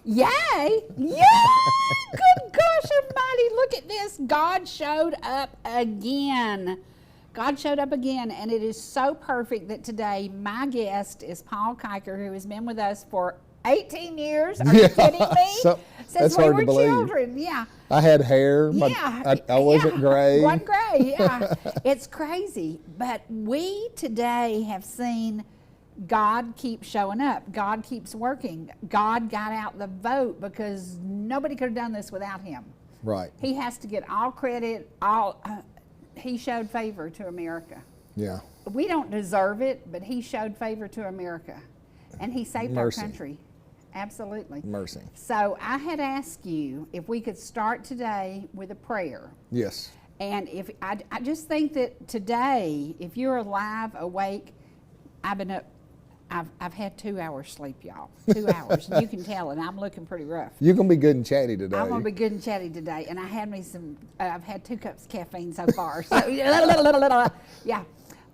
Yay! Yay! Good gosh almighty, look at this. God showed up again. God showed up again, and it is so perfect that today my guest is Paul Kiker, who has been with us for 18 years. Are you kidding me? Since we were children, yeah. I had hair. Yeah. I wasn't gray. One gray, yeah. It's crazy. But we today have seen God keep showing up. God keeps working. God got out the vote because nobody could have done this without him. Right. He has to get all credit, he showed favor to America. Yeah. We don't deserve it, but he showed favor to America. And he saved our country. Absolutely. Mercy. So I had asked you if we could start today with a prayer. Yes. And if I just think that today, if you're alive, awake, I've been up, I've had 2 hours sleep, y'all. 2 hours. You can tell, and I'm looking pretty rough. You're going to be good and chatty today. I'm going to be good and chatty today. And I had me some, I've had 2 cups of caffeine so far. So, yeah.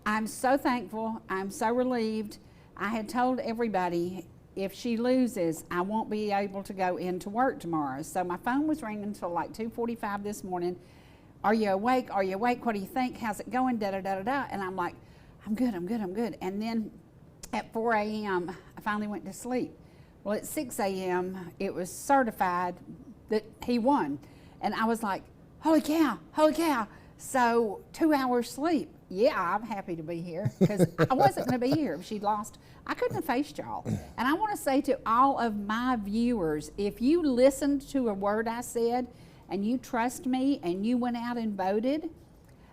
I'm so thankful. I'm so relieved. I had told everybody, if she loses, I won't be able to go into work tomorrow. So my phone was ringing until like 2:45 this morning. Are you awake? Are you awake? What do you think? How's it going? Da-da-da-da-da. And I'm like, I'm good, I'm good, I'm good. And then at 4 a.m., I finally went to sleep. Well, at 6 a.m., it was certified that he won. And I was like, holy cow, holy cow. So 2 hours sleep. Yeah, I'm happy to be here because I wasn't going to be here if she'd lost. I couldn't have faced y'all. And I want to say to all of my viewers, if you listened to a word I said and you trust me and you went out and voted,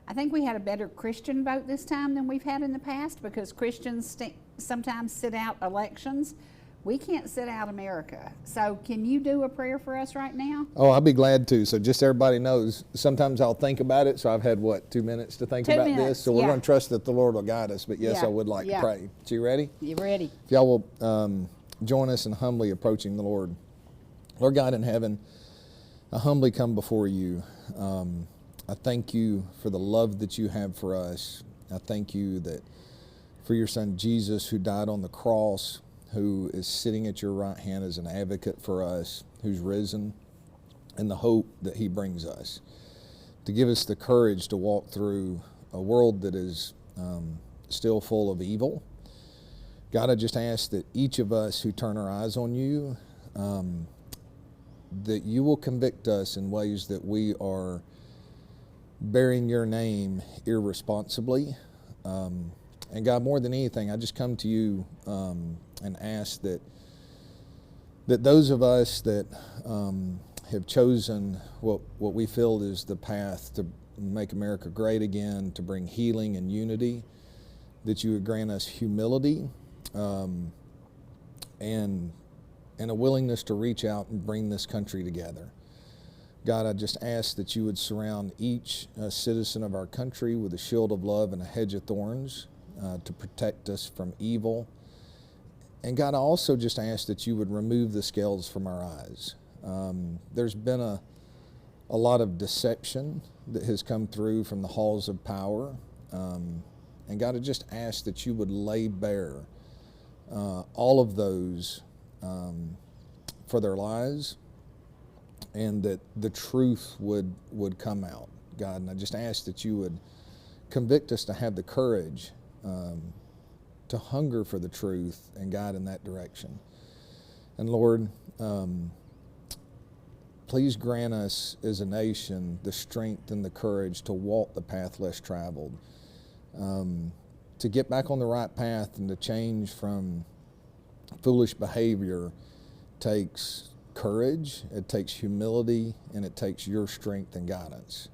I think we had a better Christian vote this time than we've had in the past because Christians sometimes sit out elections. We can't sit out America. So can you do a prayer for us right now? Oh, I'll be glad to. So just everybody knows, sometimes I'll think about it. So I've had, 2 minutes to think about this? So we're going to trust that the Lord will guide us. But yes, I would like to pray. So you ready? You ready? If y'all will join us in humbly approaching the Lord. Lord God in heaven, I humbly come before you. I thank you for the love that you have for us. I thank you that for your son Jesus who died on the cross, who is sitting at your right hand as an advocate for us, who's risen, and the hope that he brings us, to give us the courage to walk through a world that is still full of evil. God, I just ask that each of us who turn our eyes on you, that you will convict us in ways that we are bearing your name irresponsibly. And God, more than anything, I just come to you and ask that those of us that have chosen what we feel is the path to make America great again, to bring healing and unity, that you would grant us humility and a willingness to reach out and bring this country together. God, I just ask that you would surround each citizen of our country with a shield of love and a hedge of thorns to protect us from evil. And God, I also just ask that you would remove the scales from our eyes. There's been a lot of deception that has come through from the halls of power. And God, I just ask that you would lay bare all of those for their lives, and that the truth would come out, God. And I just ask that you would convict us to have the courage to hunger for the truth and guide in that direction. And Lord, please grant us as a nation the strength and the courage to walk the path less traveled, to get back on the right path and to change from foolish behavior takes courage, it takes humility, and it takes your strength and guidance.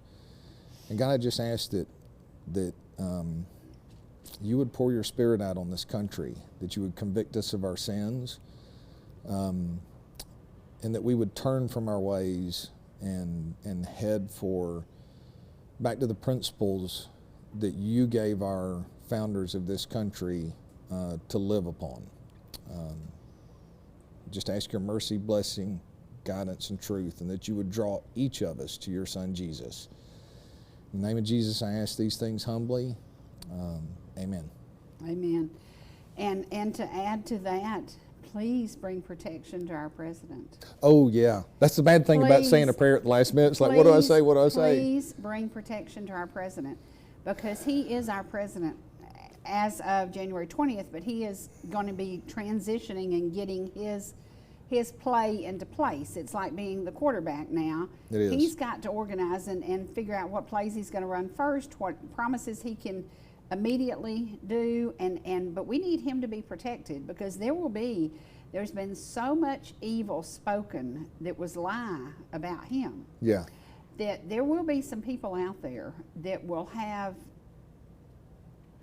And God, I just ask that you would pour your Spirit out on this country, that you would convict us of our sins, and that we would turn from our ways and head back to the principles that you gave our founders of this country to live upon. Just ask your mercy, blessing, guidance, and truth, and that you would draw each of us to your Son, Jesus. In the name of Jesus, I ask these things humbly. Amen. Amen. And to add to that, please bring protection to our president. Oh, yeah. That's the bad thing about saying a prayer at the last minute. It's like, what do I say? What do I say? Please bring protection to our president, because he is our president as of January 20th, but he is going to be transitioning and getting his play into place. It's like being the quarterback now. It is. He's got to organize and figure out what plays he's going to run first, what promises he can immediately do, but we need him to be protected, because there's been so much evil spoken that was lie about him. Yeah. That there will be some people out there that will have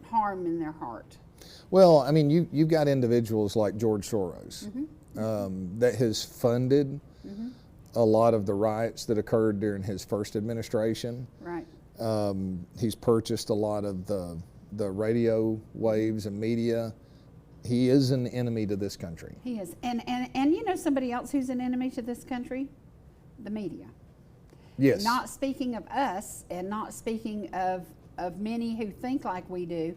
harm in their heart. Well, I mean, you've got individuals like George Soros that has funded a lot of the riots that occurred during his first administration. Right. He's purchased a lot of the radio waves and media. He is an enemy to this country. He is. And you know somebody else who's an enemy to this country? The media. Yes. Not speaking of us, and not speaking of many who think like we do,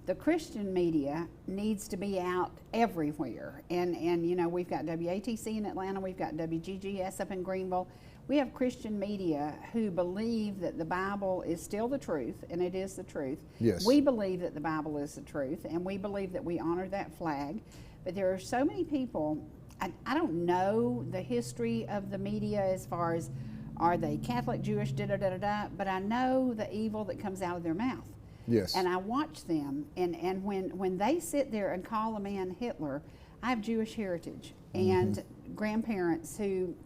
the Christian media needs to be out everywhere. And you know, we've got WATC in Atlanta, we've got WGGS up in Greenville. We have Christian media who believe that the Bible is still the truth, and it is the truth. Yes. We believe that the Bible is the truth, and we believe that we honor that flag. But there are so many people, I don't know the history of the media as far as are they Catholic, Jewish, da-da-da-da-da, but I know the evil that comes out of their mouth. Yes. And I watch them, and when they sit there and call a man Hitler, I have Jewish heritage and grandparents who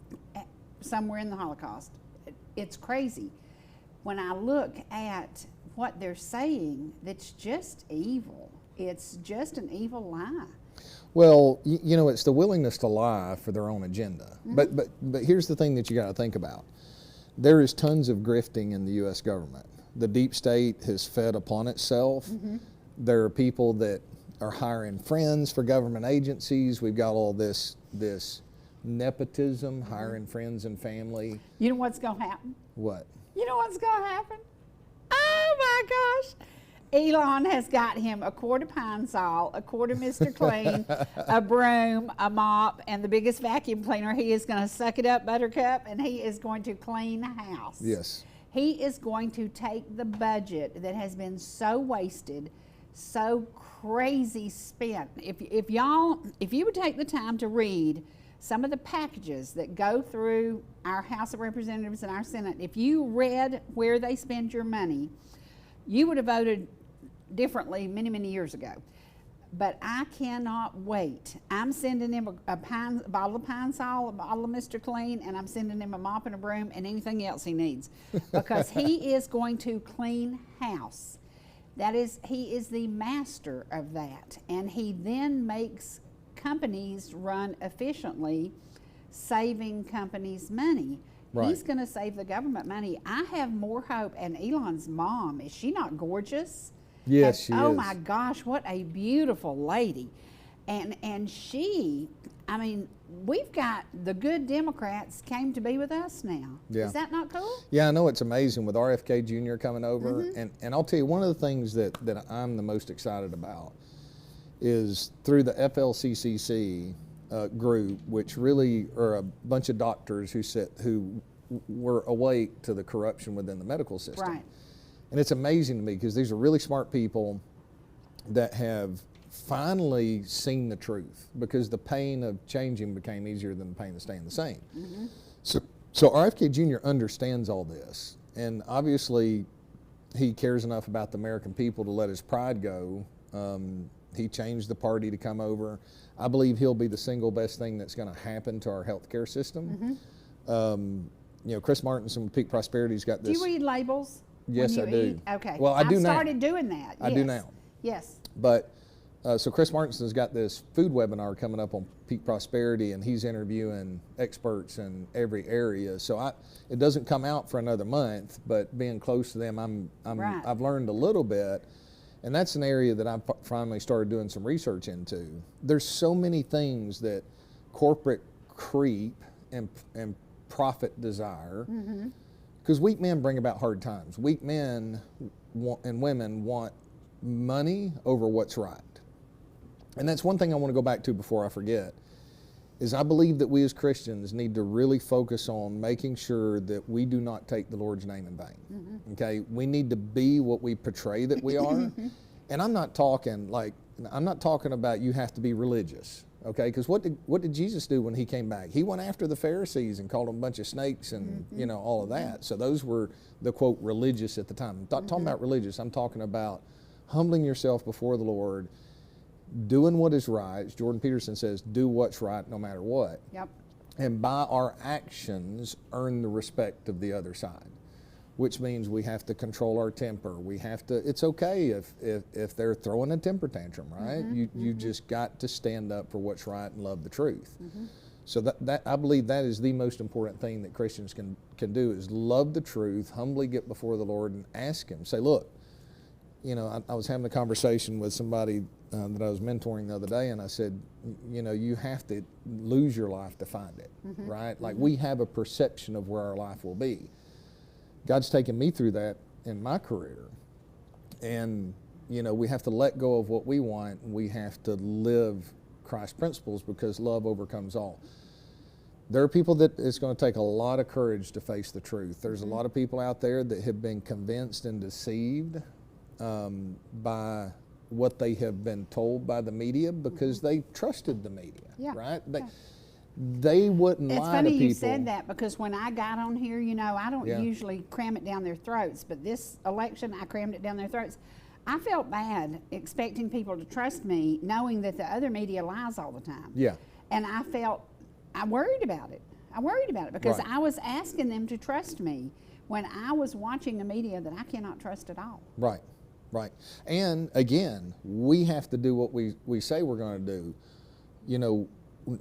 somewhere in the Holocaust. It's crazy. When I look at what they're saying, that's just evil. It's just an evil lie. Well, you know, it's the willingness to lie for their own agenda. But here's the thing that you got to think about. There is tons of grifting in the U.S. government. The deep state has fed upon itself. There are people that are hiring friends for government agencies. We've got all this nepotism, hiring friends and family. You know what's going to happen? What? You know what's going to happen? Oh my gosh. Elon has got him a quart of Pine Sol, a quart of Mr. Clean, a broom, a mop, and the biggest vacuum cleaner. He is going to suck it up, Buttercup, and he is going to clean the house. Yes. He is going to take the budget that has been so wasted, so crazy spent. If you would take the time to read some of the packages that go through our House of Representatives and our Senate, if you read where they spend your money, you would have voted differently many, many years ago. But I cannot wait. I'm sending him a bottle of Pine Sol, a bottle of Mr. Clean, and I'm sending him a mop and a broom and anything else he needs, because he is going to clean house. He is the master of that, and he then makes companies run efficiently, saving companies money. Right. He's going to save the government money. I have more hope. And Elon's mom, is she not gorgeous? Yes, she is. Oh my gosh, what a beautiful lady. And she, I mean, we've got the good Democrats came to be with us now. Yeah. Is that not cool? Yeah, I know, it's amazing with RFK Jr. coming over. And I'll tell you, one of the things that I'm the most excited about is through the FLCCC group, which really are a bunch of doctors who were awake to the corruption within the medical system. Right. And it's amazing to me because these are really smart people that have finally seen the truth, because the pain of changing became easier than the pain of staying the same. So RFK Jr. understands all this, and obviously he cares enough about the American people to let his pride go. He changed the party to come over. I believe he'll be the single best thing that's going to happen to our healthcare system. You know, Chris Martinson with Peak Prosperity's got this. Do you read labels? Yes, I do. Okay. Well, I do now. I've started doing that. I do now. Yes. But so Chris Martinson's got this food webinar coming up on Peak Prosperity, and he's interviewing experts in every area. So it doesn't come out for another month, but being close to them, Right. I've learned a little bit, and that's an area that I've finally started doing some research into. There's so many things that corporate creep and profit desire, because weak men bring about hard times. Weak men and women want money over what's right. And that's one thing I want to go back to before I forget, is I believe that we as Christians need to really focus on making sure that we do not take the Lord's name in vain. Okay, we need to be what we portray that we are. And I'm not talking about you have to be religious. Okay, because what did Jesus do when he came back? He went after the Pharisees and called them a bunch of snakes and all of that. So those were the quote religious at the time. I'm not talking about religious. I'm talking about humbling yourself before the Lord, doing what is right. As Jordan Peterson says, do what's right no matter what. Yep. And by our actions, earn the respect of the other side, which means we have to control our temper. We have to, it's okay if they're throwing a temper tantrum, right? You just got to stand up for what's right and love the truth. So that I believe that is the most important thing that Christians can do, is love the truth, humbly get before the Lord and ask him. Say, look, I was having a conversation with somebody that I was mentoring the other day, and I said, you have to lose your life to find it, right? Like we have a perception of where our life will be. God's taken me through that in my career. And, we have to let go of what we want, and we have to live Christ's principles, because love overcomes all. There are people that it's going to take a lot of courage to face the truth. There's a lot of people out there that have been convinced and deceived by what they have been told by the media, because they trusted the media, right? They wouldn't lie to people. It's funny you said that, because when I got on here, I don't usually cram it down their throats, but this election, I crammed it down their throats. I felt bad expecting people to trust me, knowing that the other media lies all the time. Yeah. And I worried about it. Because I was asking them to trust me when I was watching a media that I cannot trust at all. Right. And again, we have to do what we say we're going to do.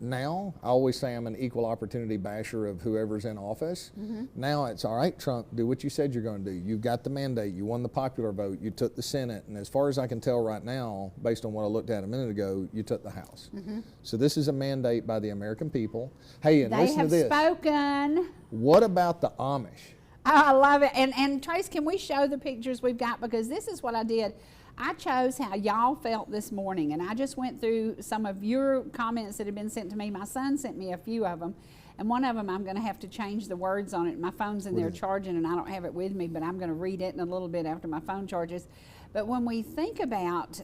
Now, I always say I'm an equal opportunity basher of whoever's in office. Now it's, all right, Trump, do what you said you're going to do. You've got the mandate. You won the popular vote. You took the Senate. And as far as I can tell right now, based on what I looked at a minute ago, you took the House. So this is a mandate by the American people. Hey, and listen to this. They have spoken. What about the Amish? I love it. And Trace, can we show the pictures we've got? Because this is what I did. I chose how y'all felt this morning, and I just went through some of your comments that had been sent to me. My son sent me a few of them, and one of them I'm going to have to change the words on it. My phone's in there charging, and I don't have it with me, but I'm going to read it in a little bit after my phone charges. But when we think about,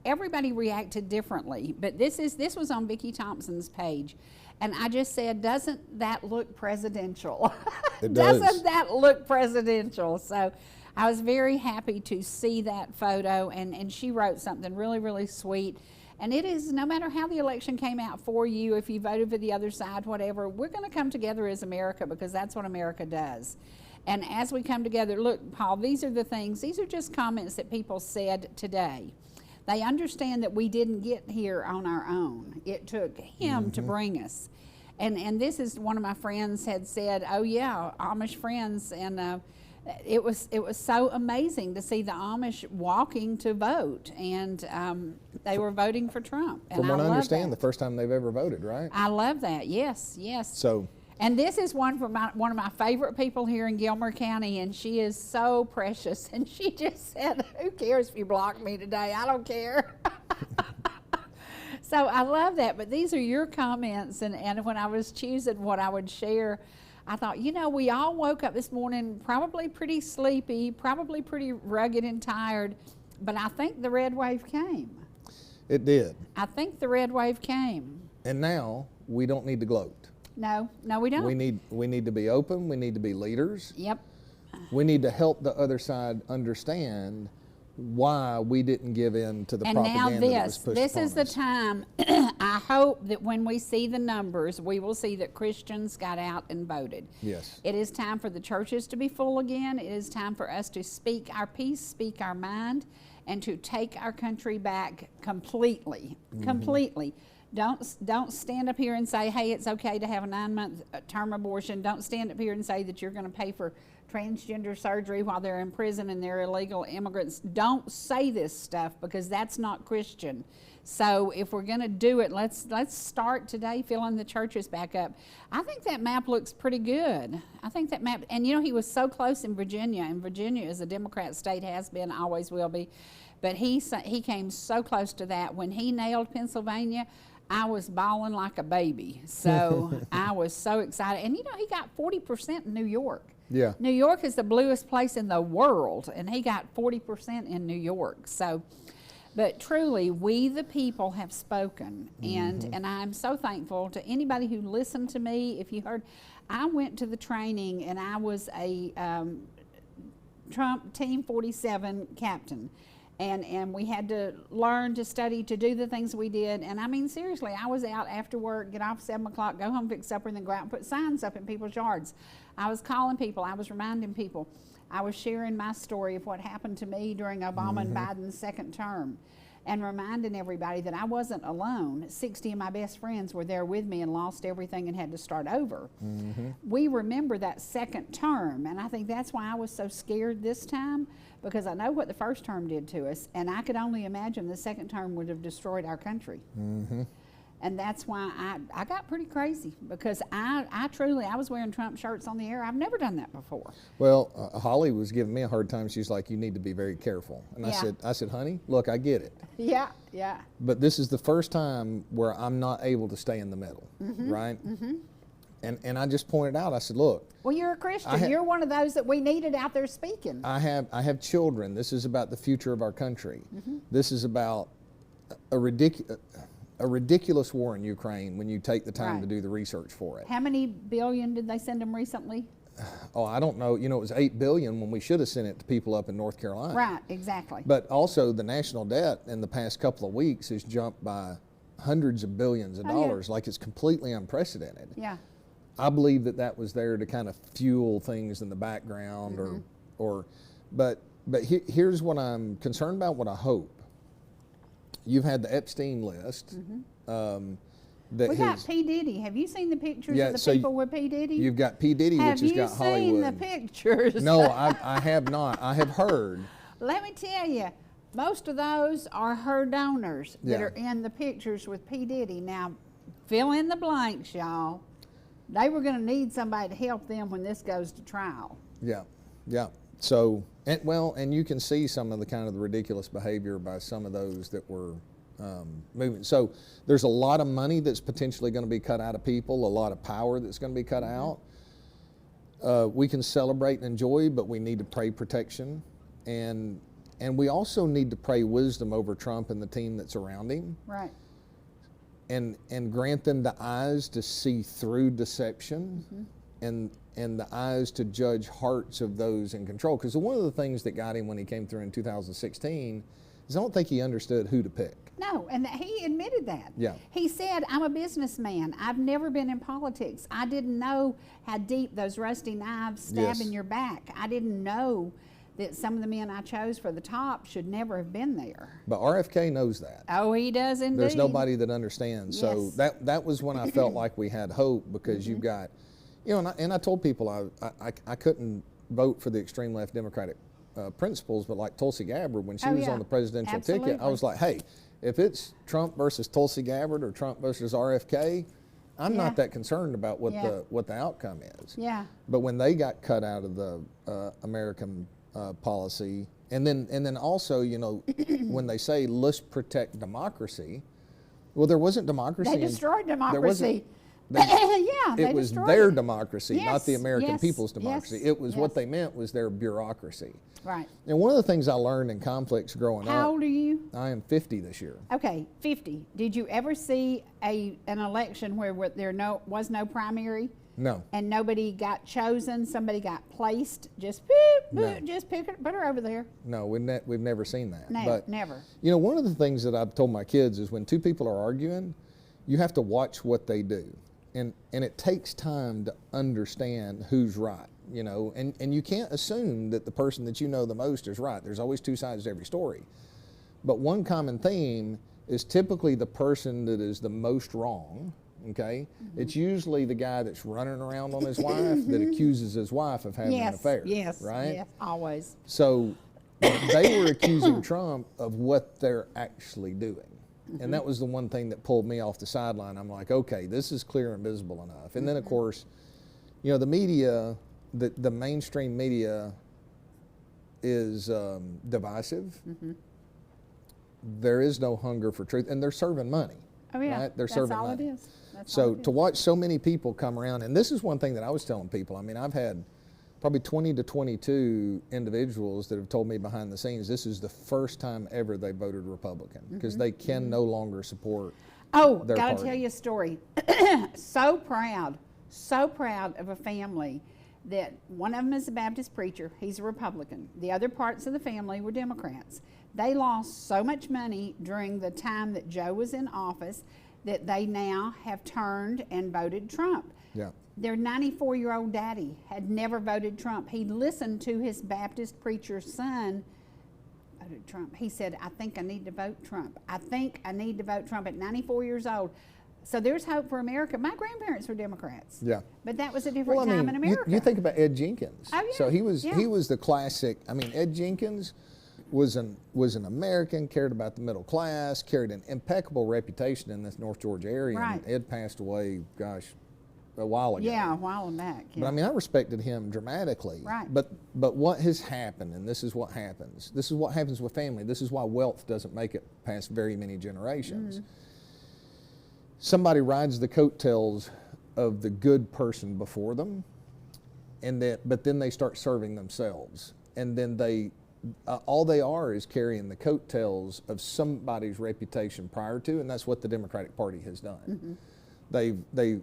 everybody reacted differently, but this was on Vicki Thompson's page. And I just said, doesn't that look presidential? It does. Doesn't that look presidential? So I was very happy to see that photo, and she wrote something really, really sweet. And it is, no matter how the election came out for you, if you voted for the other side, whatever, we're going to come together as America, because that's what America does. And as we come together, look, Paul, these are the things, these are just comments that people said today. They understand that we didn't get here on our own. It took him to bring us. And this is, one of my friends had said, oh yeah, Amish friends, and it was so amazing to see the Amish walking to vote, and they were voting for Trump. And from what I understand, the first time they've ever voted, right? I love that. Yes. So. And this is one from one of my favorite people here in Gilmer County, and she is so precious. And she just said, who cares if you block me today? I don't care. So I love that. But these are your comments. And when I was choosing what I would share, I thought, we all woke up this morning probably pretty sleepy, probably pretty rugged and tired. But I think the red wave came. It did. I think the red wave came. And now we don't need to gloat. No, we don't. We need to be open. We need to be leaders. Yep. We need to help the other side understand why we didn't give in to the propaganda that was pushed upon us. This is the time. I hope that when we see the numbers, we will see that Christians got out and voted. Yes. It is time for the churches to be full again. It is time for us to speak our piece, speak our mind, and to take our country back completely. Completely. Don't stand up here and say, hey, it's okay to have a 9-month term abortion. Don't stand up here and say that you're going to pay for transgender surgery while they're in prison and they're illegal immigrants. Don't say this stuff, because that's not Christian. So if we're going to do it, let's start today filling the churches back up. I think that map looks pretty good. I think that map, and he was so close in Virginia, and Virginia is a Democrat state, has been, always will be. But he came so close to that. When he nailed Pennsylvania, I was bawling like a baby. So I was so excited. And, you know, he got 40% in New York. Yeah. New York is the bluest place in the world, and he got 40% in New York. So, but truly, we the people have spoken, and I'm so thankful to anybody who listened to me. If you heard, I went to the training, and I was a Trump Team 47 captain. And we had to learn to study to do the things we did. And I mean, seriously, I was out after work, get off 7 o'clock, go home, fix supper, and then go out and put signs up in people's yards. I was calling people. I was reminding people. I was sharing my story of what happened to me during Obama and Biden's second term, and reminding everybody that I wasn't alone. 60 of my best friends were there with me and lost everything and had to start over. We remember that second term, and I think that's why I was so scared this time, because I know what the first term did to us, and I could only imagine the second term would have destroyed our country. And that's why I got pretty crazy, because I truly, I was wearing Trump shirts on the air. I've never done that before. Well, Holly was giving me a hard time. She's like, you need to be very careful. And I said, honey, look, I get it. Yeah, yeah. But this is the first time where I'm not able to stay in the middle, right? And I just pointed out, I said, look. Well, you're a Christian. You're one of those that we needed out there speaking. I have children. This is about the future of our country. This is about a ridiculous war in Ukraine when you take the time to do the research for it. How many billion did they send them recently? Oh, I don't know. You know, it was $8 billion when we should have sent it to people up in North Carolina. Right, exactly. But also the national debt in the past couple of weeks has jumped by hundreds of billions of dollars. Like, it's completely unprecedented. Yeah. I believe that was there to kind of fuel things in the background, but here's what I'm concerned about. What I hope. You've had the Epstein list. We got P. Diddy. Have you seen the pictures of the people with P. Diddy? You've got P. Diddy, which has got Hollywood. Have you seen the pictures? No, I have not. I have heard. Let me tell you, most of those are her donors that are in the pictures with P. Diddy. Now, fill in the blanks, y'all. They were going to need somebody to help them when this goes to trial. Yeah, yeah. So, and you can see some of the kind of the ridiculous behavior by some of those that were moving. So there's a lot of money that's potentially going to be cut out of people, a lot of power that's going to be cut out. We can celebrate and enjoy, but we need to pray protection. And we also need to pray wisdom over Trump and the team that's around him. Right. And grant them the eyes to see through deception and the eyes to judge hearts of those in control. Because one of the things that got him when he came through in 2016 is I don't think he understood who to pick. No, and he admitted that. Yeah. He said, I'm a businessman. I've never been in politics. I didn't know how deep those rusty knives stab in your back. I didn't know that some of the men I chose for the top should never have been there. But RFK knows that. Oh, he does indeed. There's nobody that understands. Yes. So that was when I felt like we had hope, because you've got, you know, and I told people I couldn't vote for the extreme left Democratic principles, but like Tulsi Gabbard, when she was on the presidential ticket, I was like, hey, if it's Trump versus Tulsi Gabbard or Trump versus RFK, I'm not that concerned about what the outcome is. Yeah. But when they got cut out of the American policy, and then also, you know, when they say let's protect democracy, well, there wasn't democracy. They destroyed democracy. It was their democracy, not the American yes, people's democracy. It was what they meant was their bureaucracy. Right. And one of the things I learned in conflicts growing up. How old are you? I am 50 this year. Okay, 50. Did you ever see an election where there was no primary? No. And nobody got chosen, somebody got placed, just just put her over there. No, we've never seen that. No, but, never. You know, one of the things that I've told my kids is when two people are arguing, you have to watch what they do. And it takes time to understand who's right, you know, and you can't assume that the person that you know the most is right. There's always two sides to every story. But one common theme is typically the person that is the most wrong, okay? It's usually the guy that's running around on his wife that accuses his wife of having an affair, right? Yes, always. So they were accusing Trump of what they're actually doing. And that was the one thing that pulled me off the sideline. I'm like, okay, this is clear and visible enough. And then, of course, you know, the media, the mainstream media is divisive. there is no hunger for truth, and they're serving money. Oh yeah, right? They're that's serving all money. it is. That's So all it to is. watch so many people come around, and this is one thing that I was telling people. I mean, I've had probably 20 to 22 individuals that have told me behind the scenes this is the first time ever they voted Republican because they can no longer support Oh, their gotta party. tell you a story. so proud of a family that one of them is a Baptist preacher. He's a Republican. The other parts of the family were Democrats. They lost so much money during the time that Joe was in office that they now have turned and voted Trump. Yeah. Their 94-year-old daddy had never voted Trump. He listened to his Baptist preacher's son voted Trump. He said, I think I need to vote Trump. I think I need to vote Trump at 94 years old. So there's hope for America. My grandparents were Democrats. Yeah. But that was a different Well, I time mean, in America. you think about Ed Jenkins. Oh, yeah. So he was Yeah. he was the classic. I mean, Ed Jenkins was an American, cared about the middle class, carried an impeccable reputation in this North Georgia area. Right. And Ed passed away, gosh, a while ago. Yeah, a while back. Yeah. But I mean, I respected him dramatically. Right. But what has happened, and this is what happens. This is what happens with family. This is why wealth doesn't make it past very many generations. Mm-hmm. Somebody rides the coattails of the good person before them, but then they start serving themselves, and then all they are is carrying the coattails of somebody's reputation prior to, and that's what the Democratic Party has done. Mm-hmm.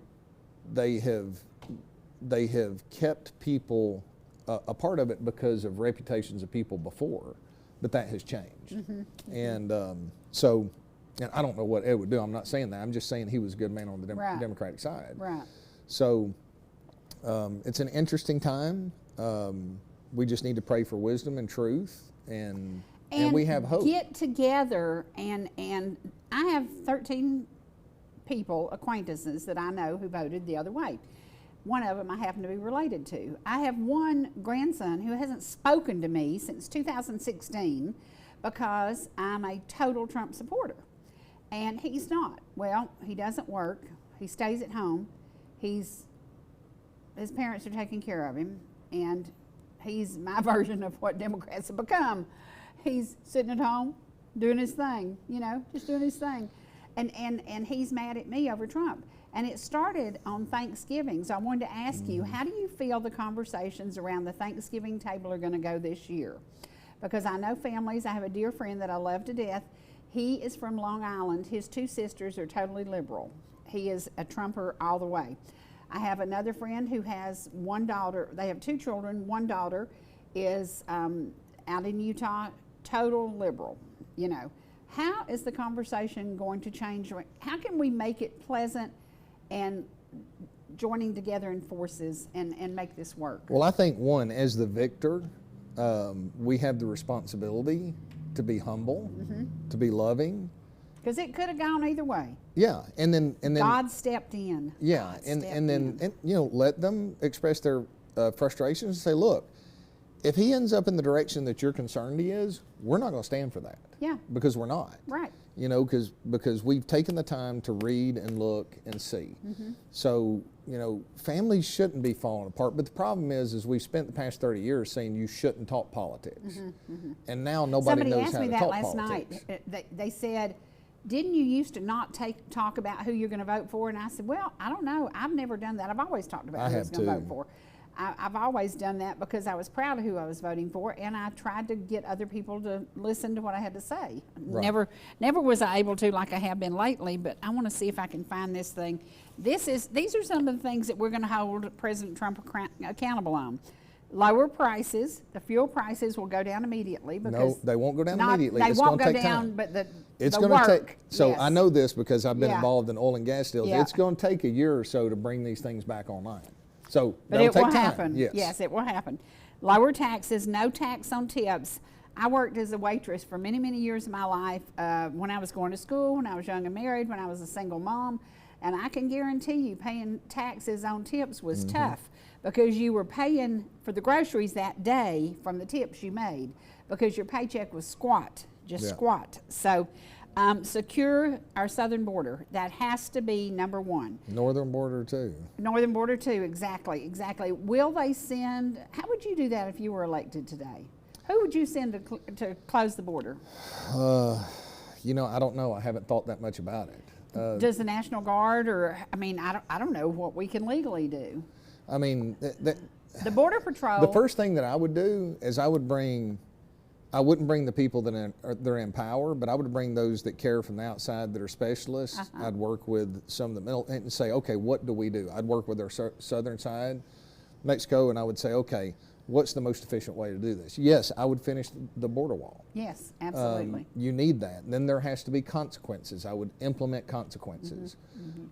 They have kept people a part of it because of reputations of people before, but that has changed. Mm-hmm. And so, and I don't know what Ed would do. I'm not saying that. I'm just saying he was a good man on the Right. Democratic side. Right. So it's an interesting time. We just need to pray for wisdom and truth, and we have hope. Get together, and I have 13 people, acquaintances that I know who voted the other way. One of them I happen to be related to. I have one grandson who hasn't spoken to me since 2016 because I'm a total Trump supporter. And he's not. Well, he doesn't work. He stays at home. His parents are taking care of him, and he's my version of what Democrats have become. He's sitting at home doing his thing, just doing his thing. And he's mad at me over Trump. And it started on Thanksgiving. So I wanted to ask you, how do you feel the conversations around the Thanksgiving table are going to go this year? Because I know families. I have a dear friend that I love to death. He is from Long Island. His two sisters are totally liberal. He is a Trumper all the way. I have another friend who has one daughter. They have two children. One daughter is out in Utah, total liberal, How is the conversation going to change? How can we make it pleasant and joining together in forces and make this work? Well, I think as the victor, we have the responsibility to be humble, Mm-hmm. to be loving. Because it could have gone either way. Yeah, and then God stepped in. Yeah, God and stepped then in. let them express their frustrations and say, look, if he ends up in the direction that you're concerned he is, we're not going to stand for that. Yeah. Because we're not. Right. Because we've taken the time to read and look and see. Mm-hmm. So, families shouldn't be falling apart. But the problem is we've spent the past 30 years saying you shouldn't talk politics. Mm-hmm, mm-hmm. And now nobody Somebody knows asked how me to that talk last politics. night. They said, didn't you used to not talk about who you're going to vote for? And I said, well, I don't know. I've never done that. I've always talked about who I was going to vote for. I've always done that because I was proud of who I was voting for, and I tried to get other people to listen to what I had to say. Right. Never was I able to like I have been lately, but I want to see if I can find this thing. These are some of the things that we're going to hold President Trump accountable on. Lower prices. The fuel prices will go down immediately because No, they won't go down immediately. They It's won't gonna go take down, time. but It's the going to work. take. So Yes. I know this because I've been Yeah. involved in oil and gas deals. Yeah. It's going to take a year or so to bring these things back online. So But that'll it take will time. happen. Yes. It will happen. Lower taxes, no tax on tips. I worked as a waitress for many, many years of my life when I was going to school, when I was young and married, when I was a single mom. And I can guarantee you paying taxes on tips was tough because you were paying for the groceries that day from the tips you made because your paycheck was squat, squat. So secure our southern border. That has to be number one. Northern border too. Northern border too, exactly. Will they send, how would you do that if you were elected today? Who would you send to close the border? You know, I don't know. I haven't thought that much about it. Does the National Guard, or I mean, I don't know what we can legally do. I mean, The Border Patrol. the first thing that I would do is I wouldn't bring the people that are in power, but I would bring those that care from the outside that are specialists. I'd work with some of the middle and say, okay, what do we do? I'd work with our southern side, Mexico, and I would say, okay, what's the most efficient way to do this? Yes, I would finish the border wall. Yes, absolutely. You need that. And then there has to be consequences. I would implement consequences.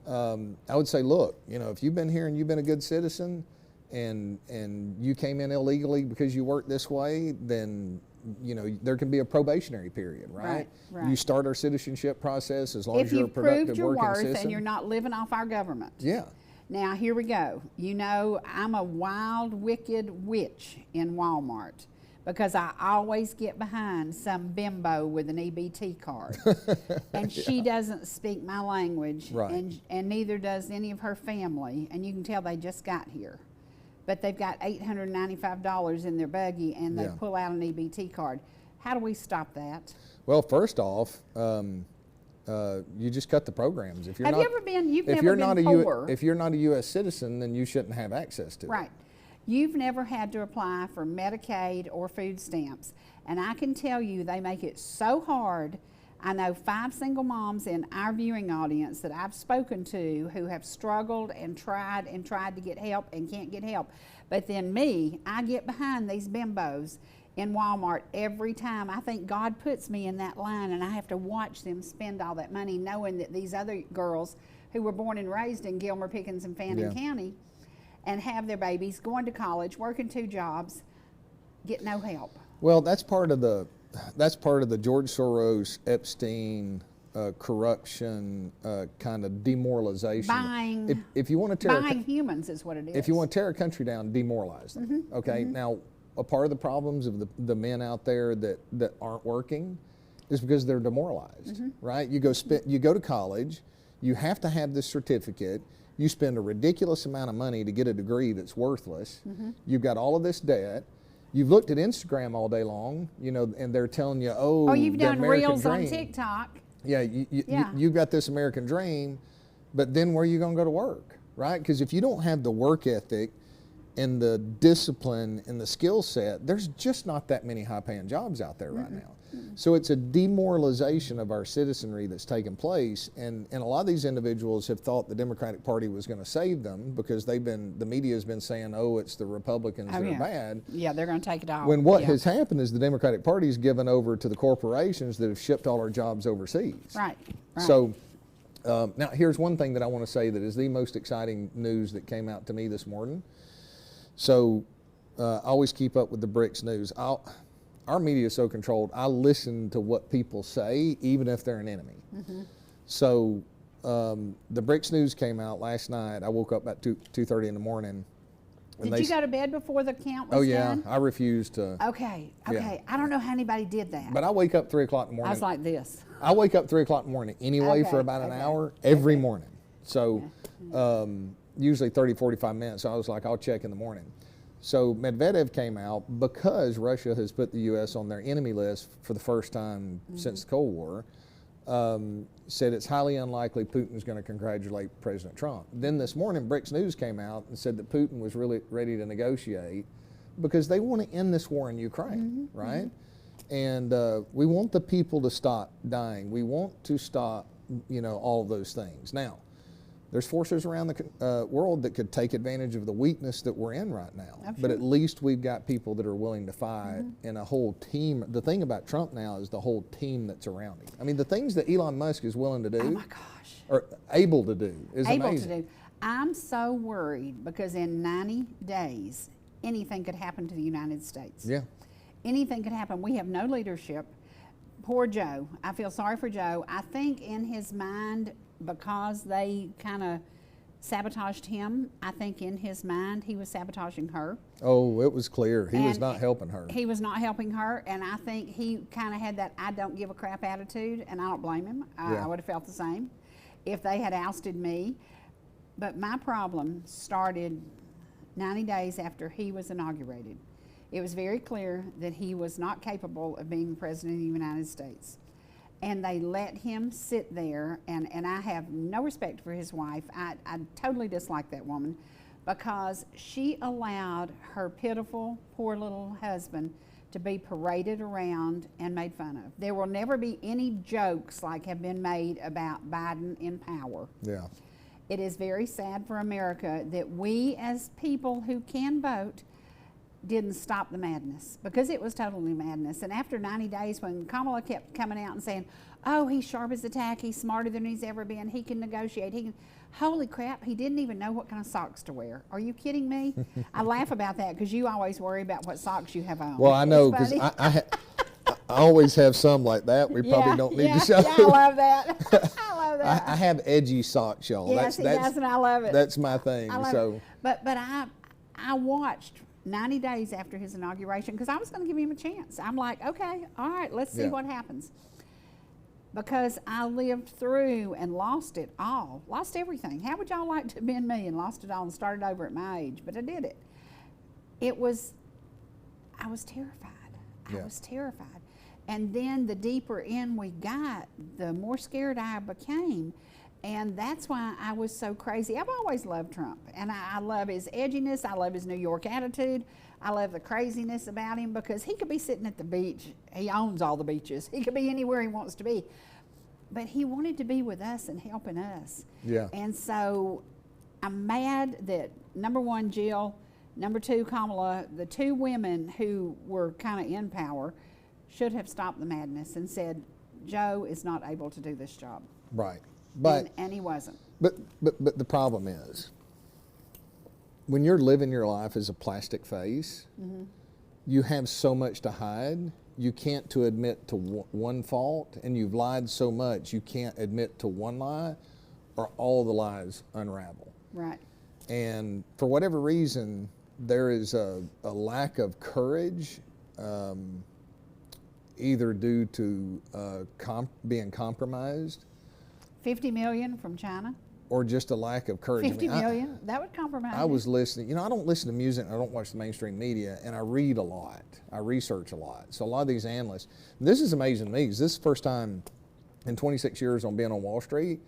I would say, look, you know, if you've been here and you've been a good citizen and you came in illegally because you worked this way, then, you know, there can be a probationary period, right? Right. You start our citizenship process as long If as you're a you've productive proved your working worth citizen. and you're not living off our government. Yeah. Now, here we go. You know, I'm a wild, wicked witch in Walmart because I always get behind some bimbo with an EBT card. And she doesn't speak my language, Right. and neither does any of her family. And you can tell they just got here. But they've got $895 in their buggy, and they Yeah. pull out an EBT card. How do we stop that? Well, first off, you just cut the programs. If you're Have not, you ever been, you've if never you're been not a poor. if you're not a U.S. citizen, then you shouldn't have access to it. Right. You've never had to apply for Medicaid or food stamps. And I can tell you they make it so hard. I know 5 single moms in our viewing audience that I've spoken to who have struggled and tried to get help and can't get help. But then me, I get behind these bimbos in Walmart every time. I think God puts me in that line, and I have to watch them spend all that money knowing that these other girls who were born and raised in Gilmer, Pickens, and Fannin County and have their babies, going to college, working 2 jobs, get no help. Well, that's part of the George Soros, Epstein, corruption, kind of demoralization. Buying, If you want to tear buying humans is what it is. if you want to tear a country down, demoralize them. Okay. Now, a part of the problems of the men out there that aren't working is because they're demoralized, right? You go to college, you have to have this certificate. You spend a ridiculous amount of money to get a degree that's worthless. You've got all of this debt. You've looked at Instagram all day long, you know, and they're telling you, oh, you've the done American reels on dream. TikTok. Yeah, you've got this American dream, but then where are you going to go to work, right? Because if you don't have the work ethic and the discipline and the skill set, there's just not that many high-paying jobs out there right now. So it's a demoralization of our citizenry that's taken place, and a lot of these individuals have thought the Democratic Party was going to save them because the media has been saying, oh, it's the Republicans that are bad. Yeah, they're going to take it off. When what has happened is the Democratic Party has given over to the corporations that have shipped all our jobs overseas. Right. So now here's one thing that I want to say that is the most exciting news that came out to me this morning. So I always keep up with the BRICS news. Our media is so controlled, I listen to what people say, even if they're an enemy. So the BRICS news came out last night. I woke up about 2:30 in the morning. Did you go to bed before the count was Oh yeah, done? I refused to. Okay. I don't know how anybody did that. But I wake up 3 o'clock in the morning. I was like this. I wake up 3 o'clock in the morning anyway for about an hour every morning. So usually 30, 45 minutes. So I was like, I'll check in the morning. So Medvedev came out because Russia has put the U.S. on their enemy list for the first time since the Cold War. Said it's highly unlikely Putin's going to congratulate President Trump. Then this morning, BRICS News came out and said that Putin was really ready to negotiate because they want to end this war in Ukraine, right? And we want the people to stop dying. We want to stop, you know, all of those things. Now, there's forces around the world that could take advantage of the weakness that we're in right now. But at least we've got people that are willing to fight and a whole team. The thing about Trump now is the whole team that's around him. I mean, the things that Elon Musk is willing to do, Oh my gosh. or able to do, is Able amazing. to do. I'm so worried because in 90 days, anything could happen to the United States. Yeah. Anything could happen. We have no leadership. Poor Joe. I feel sorry for Joe. I think in his mind, because they kind of sabotaged him, I think in his mind he was sabotaging her. Oh, it was clear. He was And not helping her. He was not helping her, and I think he kind of had that I don't give a crap attitude, and I don't blame him. I would have felt the same if they had ousted me. But my problem started 90 days after he was inaugurated. It was very clear that he was not capable of being president of the United States. and they let him sit there, and I have no respect for his wife. I totally dislike that woman because she allowed her pitiful, poor little husband to be paraded around and made fun of. There will never be any jokes like have been made about Biden in power. Yeah. It is very sad for America that we as people who can vote didn't stop the madness, because it was totally madness. And after 90 days, when Kamala kept coming out and saying, oh, he's sharp as a tack, he's smarter than he's ever been, he can negotiate, he can, holy crap, he didn't even know what kind of socks to wear. Are you kidding me? I laugh about that because you always worry about what socks you have on. Well, I know, because I always have some like that. We probably don't need to show. Yeah, I love that. I love that. I have edgy socks, y'all. Yes, he does, and I love it. That's my thing. I love So, it. But I watched 90 days after his inauguration because I was going to give him a chance. I'm like, okay, all right, let's see what happens. Because I lived through and lost it all, lost everything. How would y'all like to have been me and lost it all and started over at my age? But I did it. I was terrified. I was terrified. And then the deeper in we got, the more scared I became. And that's why I was so crazy. I've always loved Trump, and I love his edginess. I love his New York attitude. I love the craziness about him because he could be sitting at the beach. He owns all the beaches. He could be anywhere he wants to be. But he wanted to be with us and helping us. Yeah. And so I'm mad that, number one, Jill, number two, Kamala, the two women who were kind of in power, should have stopped the madness and said, Joe is not able to do this job. right. But And he wasn't. But the problem is, when you're living your life as a plastic face, you have so much to hide. You can't to admit to one fault, and you've lied so much you can't admit to one lie, or all the lies unravel. Right. And for whatever reason, there is a lack of courage, either due to being compromised, 50 million from China. or just a lack of courage. 50 million, that would compromise. I was listening, I don't listen to music, I don't watch the mainstream media, and I read a lot. I research a lot. So a lot of these analysts, this is amazing to me, because this is the first time in 26 years on being on Wall Street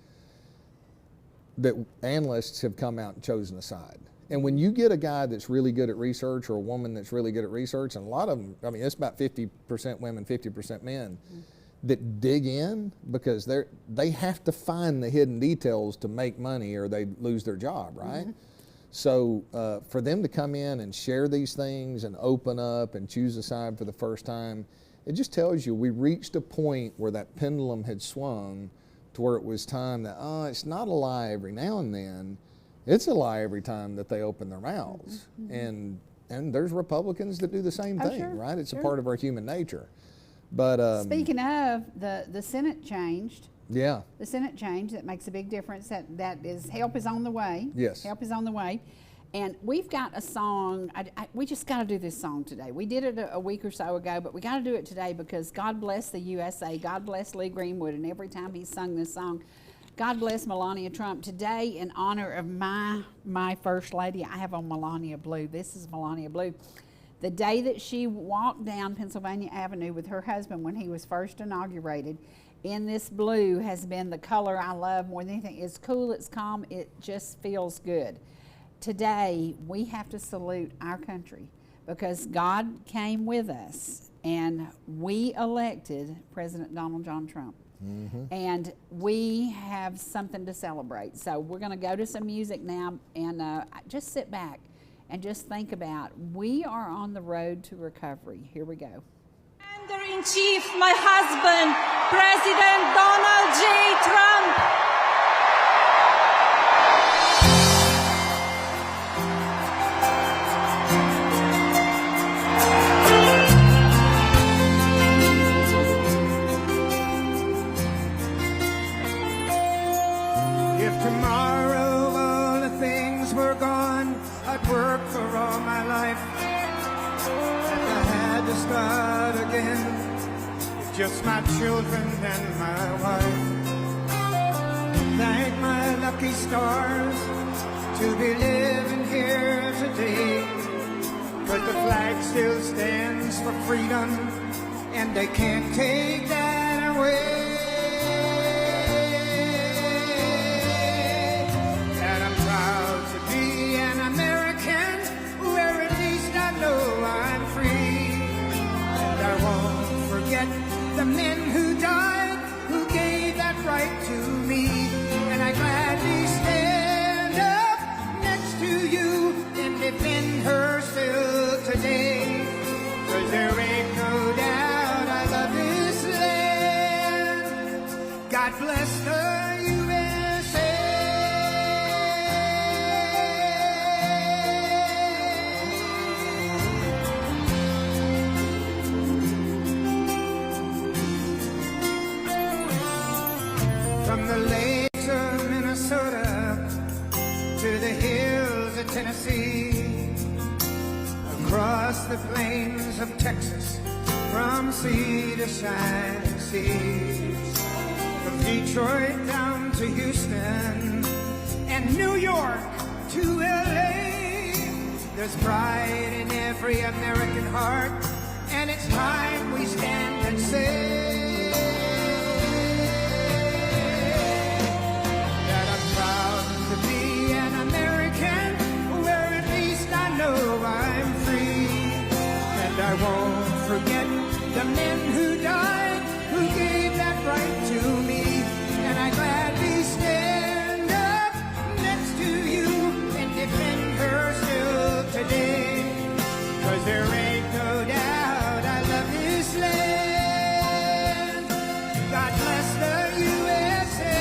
that analysts have come out and chosen a side. And when you get a guy that's really good at research, or a woman that's really good at research, and a lot of them, it's about 50% women, 50% men, that dig in, because they have to find the hidden details to make money, or they lose their job, right? So for them to come in and share these things and open up and choose a side for the first time, it just tells you we reached a point where that pendulum had swung to where it was time that, it's not a lie every now and then, it's a lie every time that they open their mouths. And there's Republicans that do the same thing, sure, right? It's sure. a part of our human nature. But Speaking of, the Senate changed. yeah, The Senate changed. That makes a big difference. That is, help is on the way. Yes. Help is on the way. And we've got a song. We just got to do this song today. We did it a week or so ago, but we got to do it today because God bless the USA. God bless Lee Greenwood. And every time he sung this song, God bless Melania Trump. Today, in honor of my First Lady, I have on Melania Blue. This is Melania Blue. The day that she walked down Pennsylvania Avenue with her husband when he was first inaugurated in this blue has been the color I love more than anything. It's cool, it's calm, it just feels good. Today, we have to salute our country because God came with us and we elected President Donald John Trump. And we have something to celebrate. So we're going to go to some music now and just sit back and just think about, we are on the road to recovery. Here we go. Commander-in-Chief, my husband, President Donald J. Trump. If tomorrow all the things were gone, I'd work for all my life. If I had to start again, with just my children and my wife. Thank my lucky stars to be living here today. But the flag still stands for freedom, and they can't take that away. men who died, who gave that right to me. And I gladly stand up next to you and defend her still today. 'Cause there ain't no doubt I love this land. God bless the USA. From the lakes of Minnesota to the hills of Tennessee, across the plains of Texas, from sea to shining seas, from Detroit down to Houston and New York to LA, there's pride in every American heart, and it's time we stand and say that I'm proud to be an American, where at least I know I'm free. And I won't forget the men who died, who gave that right to me. And I gladly stand up next to you and defend her still today. 'Cause there ain't no doubt I love this land. God bless the USA.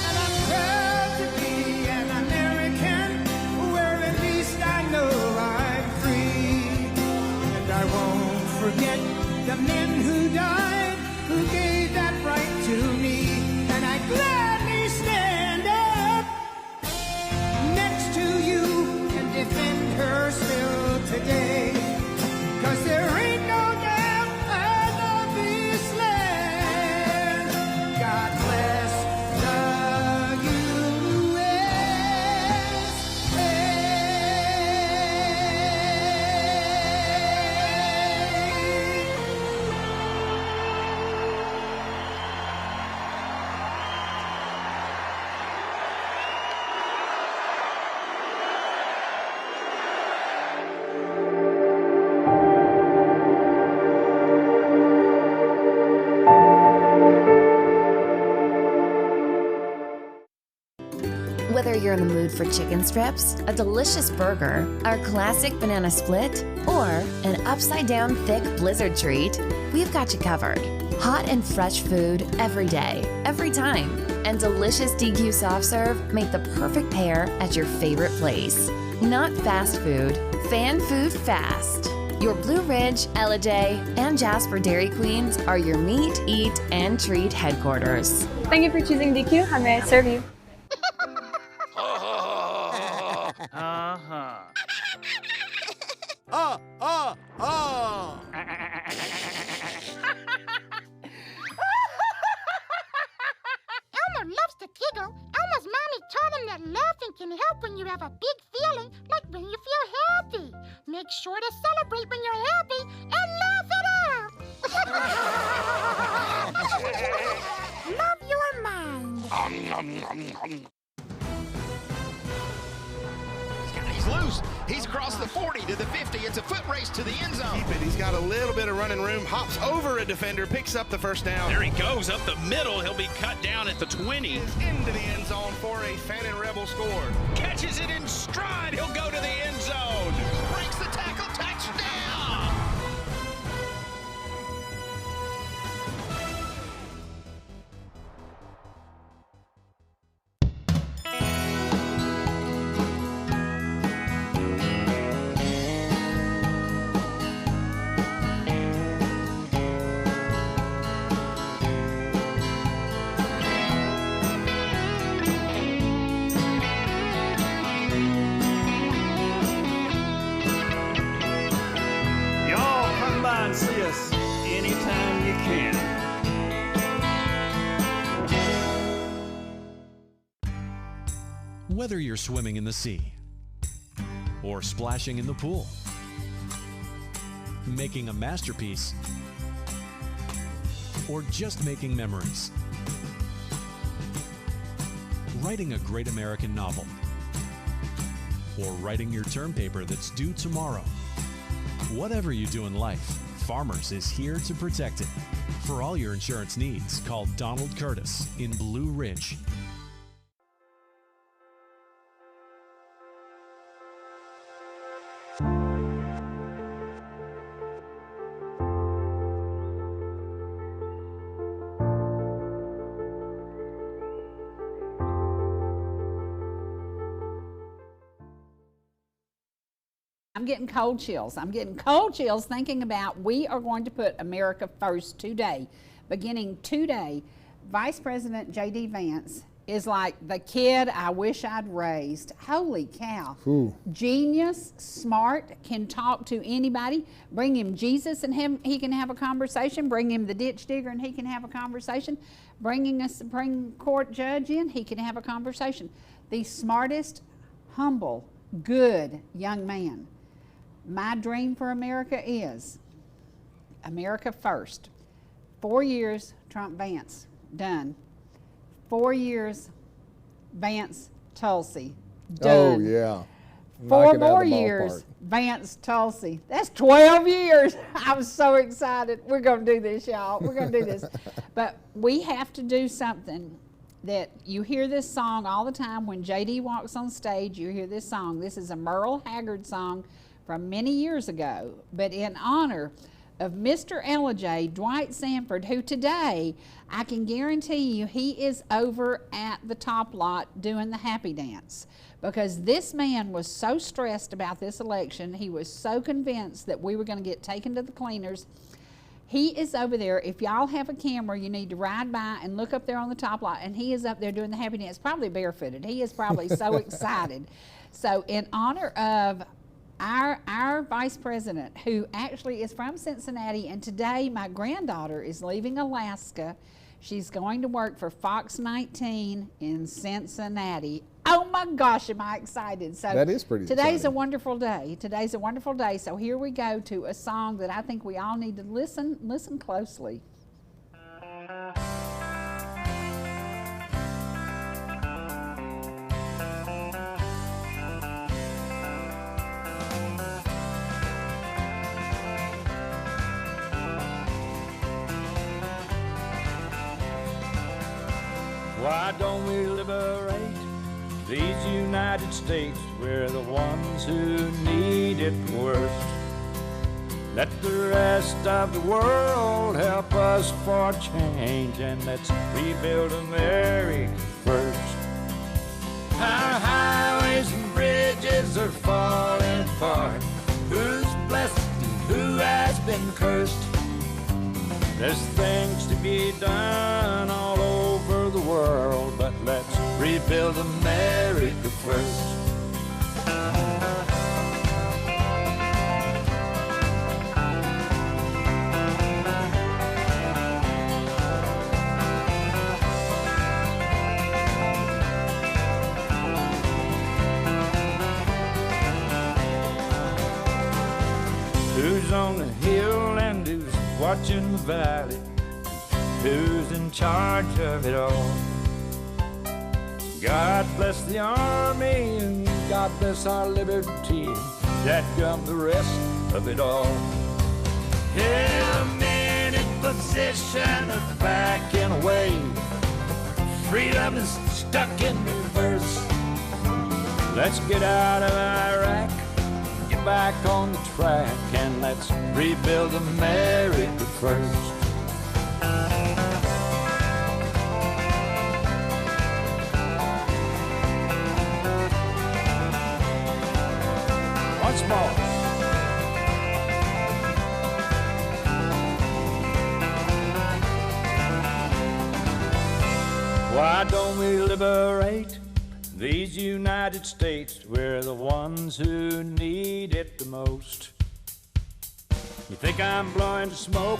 And I'm proud to be an American, where at least I know I'm free. And I won't forget the men who died, who gave that right to me. And I gladly stand up next to you and defend her still today. 'Cause there ain't no doubt I love this land. God bless the USA. Whether you're in the mood for chicken strips, a delicious burger, our classic banana split, or an upside-down thick blizzard treat, we've got you covered. Hot and fresh food every day, every time. And delicious DQ soft serve make the perfect pair at your favorite place. Not fast food, fan food fast. Your Blue Ridge, Ellijay, and Jasper Dairy Queens are your meet, eat, and treat headquarters. Thank you for choosing DQ. How may I serve you? Elmer loves to giggle. Elmer's mommy taught him that laughing can help when you have a big feeling, like when you feel happy. Make sure to celebrate when you're happy and laugh it out. Love your mind. He's loose. He's across the 40 to the 50. It's a foot race to the end zone. Keep it. He's got a little bit of running room. Hops over a defender, picks up the first down. There he goes up the middle. He'll be cut down at the 20. Is into the end zone for a Fannin Rebel score. Catches it in stride. He'll go to the end zone. Breaks the tackle. Touchdown. See us anytime you can. Whether you're swimming in the sea or splashing in the pool, making a masterpiece, or just making memories, writing a great American novel, or writing your term paper that's due tomorrow. Whatever you do in life, Farmers is here to protect it. For all your insurance needs, call Donald Curtis in Blue Ridge. I'm getting cold chills. I'm getting cold chills thinking about we are going to put America first today. Beginning today, Vice President J.D. Vance is like the kid I wish I'd raised. Holy cow. Ooh. Genius, smart, can talk to anybody. Bring him Jesus and he can have a conversation. Bring him the ditch digger and he can have a conversation. Bringing a Supreme Court judge in, he can have a conversation. The smartest, humble, good young man. My dream for America is America first. 4 years, Trump Vance, done. 4 years, Vance Tulsi, done. Oh, yeah. 4 more years, Vance Tulsi. That's 12 years. I'm so excited. We're going to do this, y'all. We're going to do this. But we have to do something that you hear this song all the time. When JD walks on stage, you hear this song. This is a Merle Haggard song from many years ago, but in honor of Mr. Ellijay, Dwight Sanford, who today, I can guarantee you, he is over at the Top Lot doing the happy dance, because this man was so stressed about this election. He was so convinced that we were going to get taken to the cleaners. He is over there. If y'all have a camera, you need to ride by and look up there on the Top Lot, and he is up there doing the happy dance, probably barefooted. He is probably so excited. So in honor of our vice president, who actually is from Cincinnati, and today my granddaughter is leaving Alaska. She's going to work for Fox 19 in Cincinnati. Oh my gosh, am I excited. So that is pretty Today's exciting. a wonderful day. Today's a wonderful day. So here we go to a song that I think we all need to listen closely. Why don't we liberate these United States? We're the ones who need it worst. Let the rest of the world help us for change, and let's rebuild America first. Our highways and bridges are falling apart. Who's blessed and who has been cursed? There's things to be done all over the world, but let's rebuild America first. Who's on the hill and who's watching the valley? Who's in charge of it all? God bless the army and God bless our liberty, that got the rest of it all. Yeah, men in position are backing away. Freedom is stuck in reverse. Let's get out of Iraq, get back on the track, and let's rebuild America first. Once more. Why don't we liberate these United States? We're the ones who need it the most. You think I'm blowing smoke?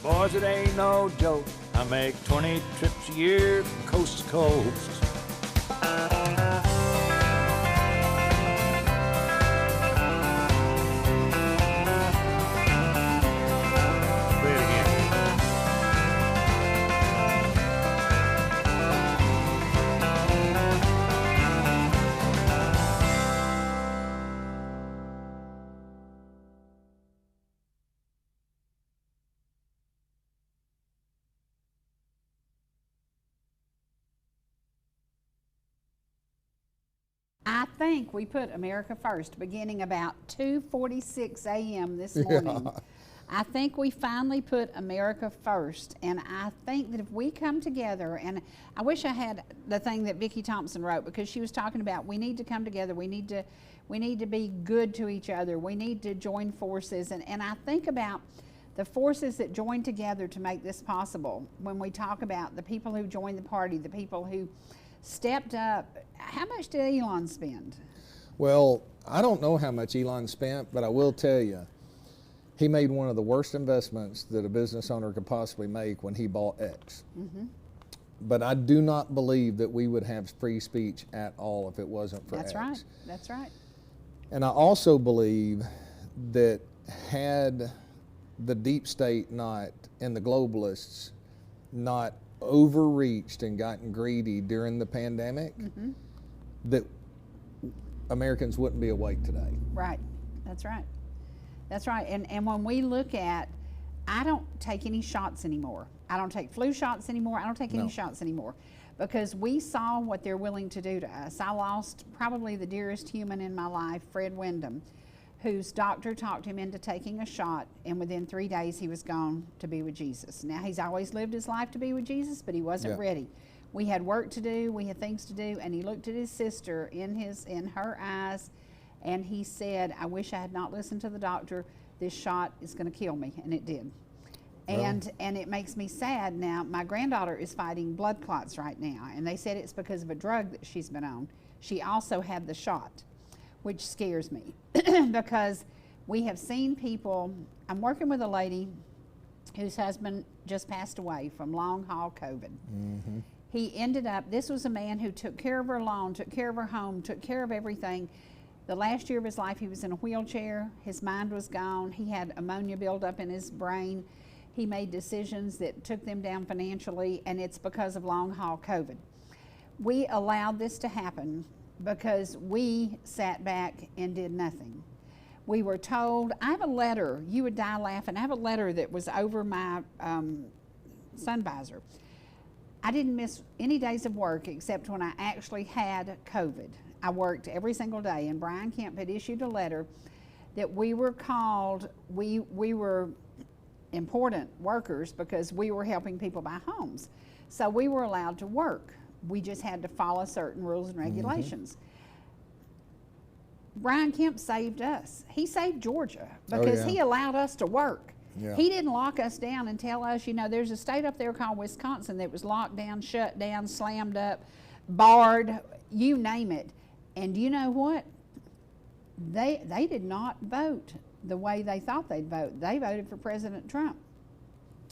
Boys, it ain't no joke. I make 20 trips a year from coast to coast. I think we put America first beginning about 2:46 a.m. this morning. Yeah. I think we finally put America first, and I think that if we come together, and I wish I had the thing that Vicki Thompson wrote, because she was talking about we need to come together, we need to be good to each other, we need to join forces, and I think about the forces that join together to make this possible. When we talk about the people who joined the party, the people who stepped up, how much did Elon spend? Well, I don't know how much Elon spent, but I will tell you, he made one of the worst investments that a business owner could possibly make when he bought X. Mm-hmm. But I do not believe that we would have free speech at all if it wasn't for That's X. right. That's right. And I also believe that had the deep state not and the globalists not overreached and gotten greedy during the pandemic, Mm-hmm. that Americans wouldn't be awake today. Right. That's right. That's right. And when we look at, I don't take any shots anymore. I don't take flu shots anymore. I don't take any shots anymore, because we saw what they're willing to do to us. I lost probably the dearest human in my life, Fred Wyndham, whose doctor talked him into taking a shot, and within 3 days he was gone to be with Jesus. Now, he's always lived his life to be with Jesus, but he wasn't ready. We had work to do, we had things to do, and he looked at his sister in her eyes, and he said, I wish I had not listened to the doctor. This shot is going to kill me, and it did. And it makes me sad. Now, my granddaughter is fighting blood clots right now, and they said it's because of a drug that she's been on. She also had the shot, which scares me because we have seen people. I'm working with a lady whose husband just passed away from long haul COVID. Mm-hmm. He ended up, this was a man who took care of her lawn, took care of her home, took care of everything. The last year of his life, he was in a wheelchair. His mind was gone. He had ammonia buildup in his brain. He made decisions that took them down financially, and it's because of long haul COVID. We allowed this to happen because we sat back and did nothing. We were told, I have a letter, you would die laughing, I have a letter that was over my sun visor. I didn't miss any days of work except when I actually had COVID. I worked every single day, and Brian Kemp had issued a letter that we were called, we were important workers because we were helping people buy homes. So we were allowed to work. We just had to follow certain rules and regulations. Mm-hmm. Brian Kemp saved us. He saved Georgia because he allowed us to work. Yeah. He didn't lock us down and tell us, you know, there's a state up there called Wisconsin that was locked down, shut down, slammed up, barred, you name it. And you know what? They did not vote the way they thought they'd vote. They voted for President Trump.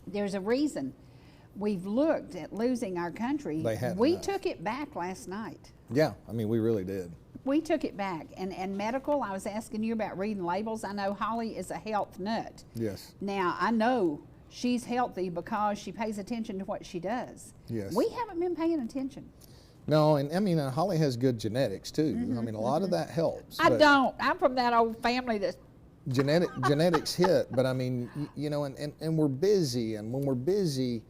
There's a reason. We've looked at losing our country. We took it back last night. Yeah, I mean, we really did. We took it back. And medical, I was asking you about reading labels. I know Holly is a health nut. Yes. Now, I know she's healthy because she pays attention to what she does. Yes. We haven't been paying attention. No, and I mean, Holly has good genetics too. Mm-hmm, I mean, a lot of that helps. I don't. I'm from that old family that's genetics hit, but I mean, you know, and we're busy, and when we're busy,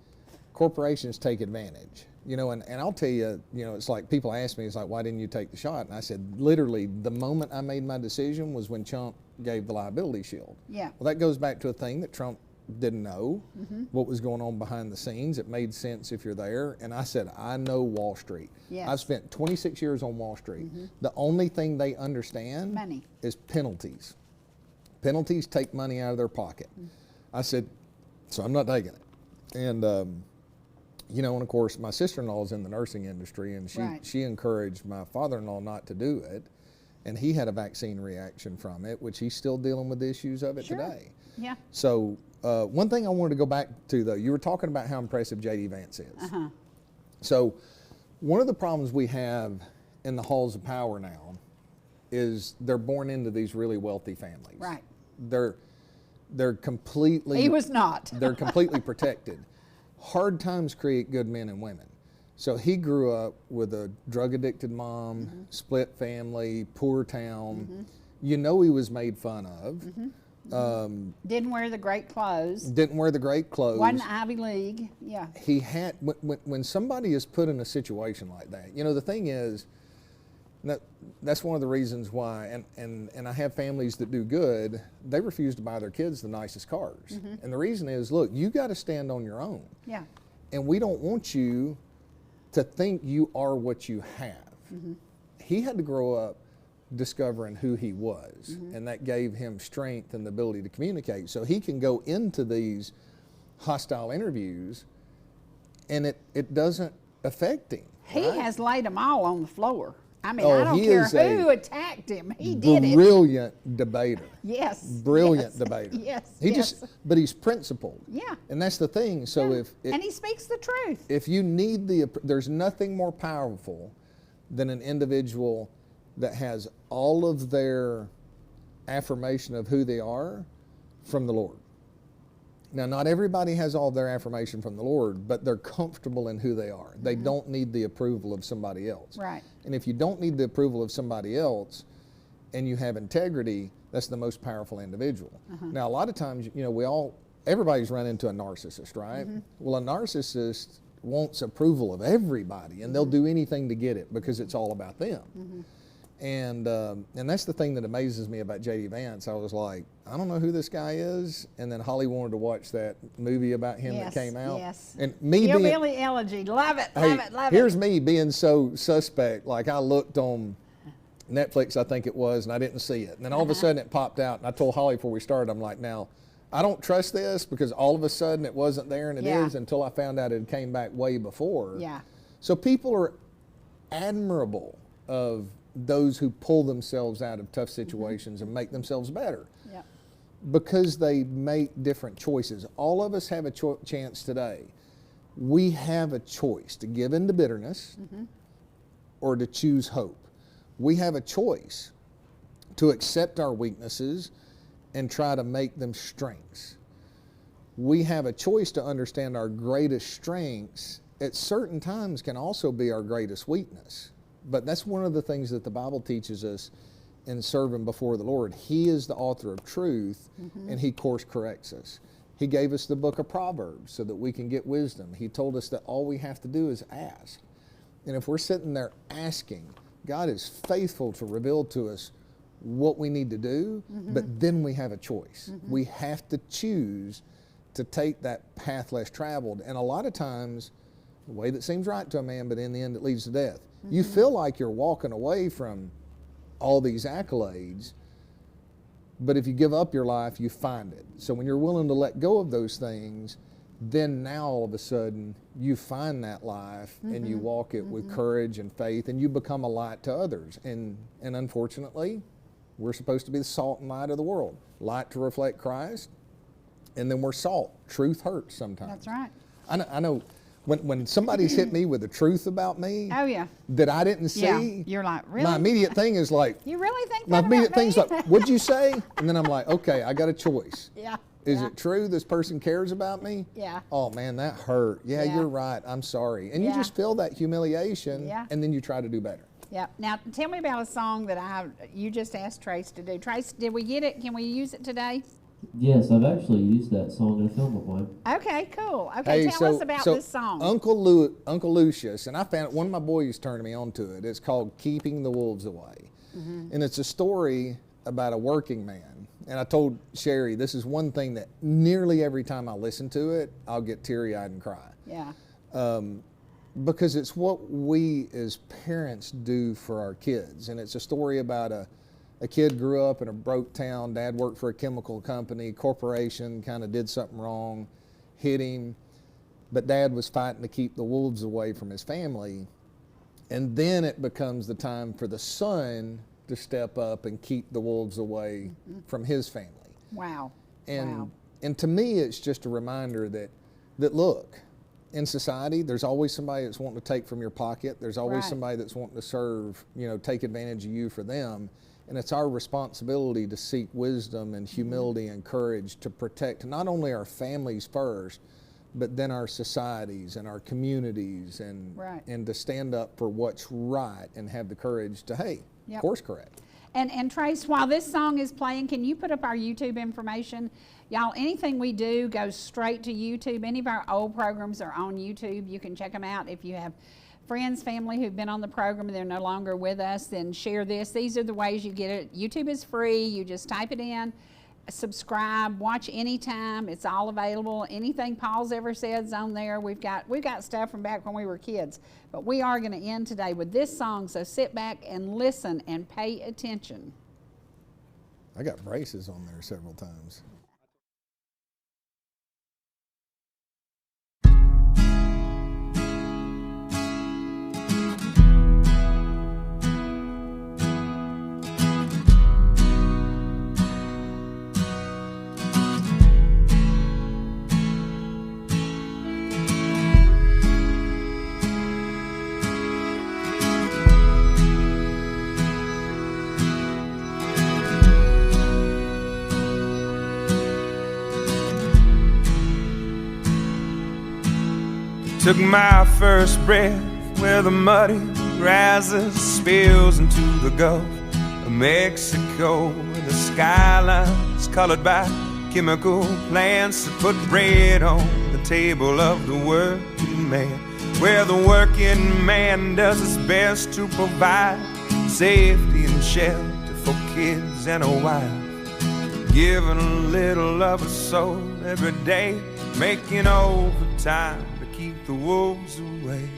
corporations take advantage. You know, and I'll tell you, you know, it's like people ask me, it's like, why didn't you take the shot? And I said, literally, the moment I made my decision was when Trump gave the liability shield. Yeah. Well, that goes back to a thing that Trump didn't know what was going on behind the scenes. It made sense if you're there. And I said, I know Wall Street. Yes. I've spent 26 years on Wall Street. The only thing they understand is penalties. Penalties take money out of their pocket. I said, so I'm not taking it. And, you know, and of course, my sister-in-law is in the nursing industry, and she encouraged my father-in-law not to do it. And he had a vaccine reaction from it, which he's still dealing with the issues of it today. Yeah. So one thing I wanted to go back to, though, you were talking about how impressive J.D. Vance is. So one of the problems we have in the halls of power now is they're born into these really wealthy families. Right. They're completely... He was not. They're completely protected. Hard times create good men and women. So he grew up with a drug-addicted mom, split family, poor town. You know he was made fun of. Didn't wear the great clothes. Didn't wear the great clothes. Wasn't Ivy League. Yeah. He had, when somebody is put in a situation like that, you know, the thing is, That's one of the reasons why, and I have families that do good, they refuse to buy their kids the nicest cars. And the reason is, look, you got to stand on your own. Yeah. And we don't want you to think you are what you have. He had to grow up discovering who he was, and that gave him strength and the ability to communicate. So he can go into these hostile interviews and it doesn't affect him. He right? has laid them all on the floor. I mean, Oh, I don't he care is who attacked him. He did it. Brilliant debater. Yes. Brilliant yes, debater. Yes. He yes. but he's principled. Yeah. And that's the thing. So Yeah. if and he speaks the truth. if you need there's nothing more powerful than an individual that has all of their affirmation of who they are from the Lord. Now, not everybody has all their affirmation from the Lord, but they're comfortable in who they are. They don't need the approval of somebody else. Right. And if you don't need the approval of somebody else and you have integrity, that's the most powerful individual. Now, a lot of times, everybody's run into a narcissist, right? Well, a narcissist wants approval of everybody, and they'll do anything to get it because it's all about them. And that's the thing that amazes me about J.D. Vance. I was like, I don't know who this guy is. And then Holly wanted to watch that movie about him that came out. Yes. And me Hillbilly Ellijay. Love it, love it, love it. Here's me being so suspect. Like, I looked on Netflix, I think it was, and I didn't see it. And then all of a sudden it popped out. And I told Holly before we started, I'm like, now, I don't trust this because all of a sudden it wasn't there, and it is, until I found out it came back way before. Yeah. So people are admirable of those who pull themselves out of tough situations and make themselves better. Yep. Because they make different choices. All of us have a chance today. We have a choice to give in to bitterness or to choose hope. We have a choice to accept our weaknesses and try to make them strengths. We have a choice to understand our greatest strengths at certain times can also be our greatest weakness. But that's one of the things that the Bible teaches us in serving before the Lord. He is the author of truth, and He course corrects us. He gave us the book of Proverbs so that we can get wisdom. He told us that all we have to do is ask. And if we're sitting there asking, God is faithful to reveal to us what we need to do, but then we have a choice. We have to choose to take that path less traveled. And a lot of times, the way that seems right to a man, but in the end it leads to death. You feel like you're walking away from all these accolades, but if you give up your life, you find it. So when you're willing to let go of those things, then now all of a sudden you find that life and you walk it with courage and faith, and you become a light to others. And unfortunately, we're supposed to be the salt and light of the world. Light to reflect Christ, and then we're salt. Truth hurts sometimes. That's right. I know. When somebody's hit me with the truth about me that I didn't see, you're like, really? My immediate thing is like, you really think my that immediate about me? thing's like, what'd you say? And then I'm like, okay, I got a choice. Yeah. Is it true this person cares about me? Yeah. Oh man, that hurt. Yeah, you're right. I'm sorry. And you just feel that humiliation, and then you try to do better. Yeah. Now tell me about a song that you just asked Trace to do. Trace, did we get it? Can we use it today? Yes, I've actually used that song in a film of mine. Okay, cool. Okay, tell us about this song. Uncle Lucius, and I found it, one of my boys turned me on to it. It's called Keeping the Wolves Away. And it's a story about a working man. And I told Sherry, this is one thing that nearly every time I listen to it, I'll get teary-eyed and cry. Yeah. Because it's what we as parents do for our kids. And it's a story about a kid grew up in a broke town. Dad worked for a chemical company, corporation, kind of did something wrong, hit him. But Dad was fighting to keep the wolves away from his family. And then it becomes the time for the son to step up and keep the wolves away from his family. Wow. And to me, it's just a reminder that look, in society, there's always somebody that's wanting to take from your pocket. There's always somebody that's wanting to serve, take advantage of you for them. And it's our responsibility to seek wisdom and humility and courage to protect not only our families first, but then our societies and our communities, and to stand up for what's right and have the courage to, course correct. And Trace, while this song is playing, can you put up our YouTube information? Y'all, anything we do goes straight to YouTube. Any of our old programs are on YouTube. You can check them out if you have friends, family who've been on the program and they're no longer with us, then share this. These are the ways you get it. YouTube is free. You just type it in, subscribe, watch anytime. It's all available. Anything Paul's ever said is on there. We've got stuff from back when we were kids. But we are going to end today with this song, so sit back and listen and pay attention. I got braces on there several times. Took my first breath where the muddy rises, spills into the Gulf of Mexico. The skyline's colored by chemical plants that put bread on the table of the working man, where the working man does his best to provide safety and shelter for kids and a wife, giving a little of a soul every day, making overtime keep the wolves away.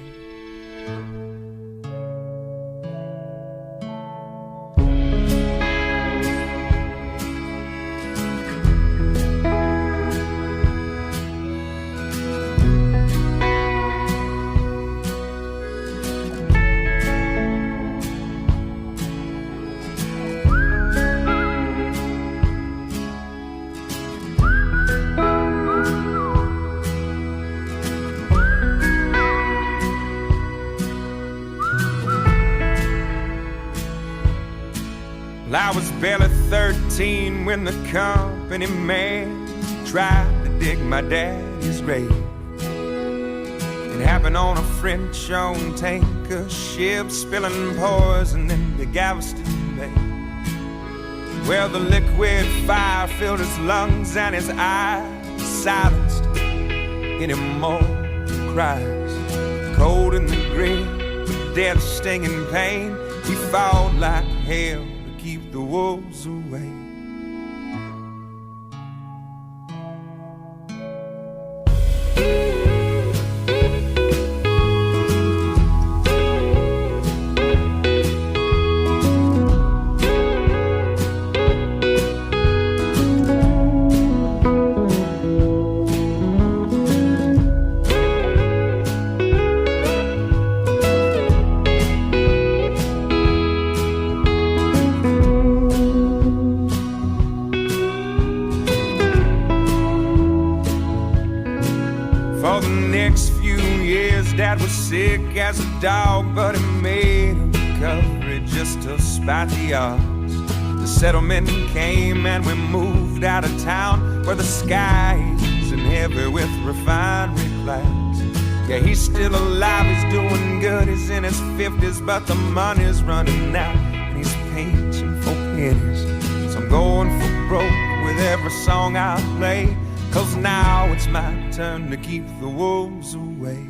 I was barely 13 when the company man tried to dig my daddy's grave. It happened on a French-owned tanker ship, spilling poison into Galveston Bay, where the liquid fire filled his lungs and his eyes silenced any more cries. Cold in the grave, with death stinging pain, we fought like hell keep the wolves away. Dad was sick as a dog, but he made a recovery just to spite the odds. The settlement came and we moved out of town, where the sky isn't heavy with refinery clouds. Yeah, he's still alive, he's doing good, he's in his 50s, but the money's running out and he's pinching for pennies. So I'm going for broke with every song I play, 'cause now it's my turn to keep the wolves away.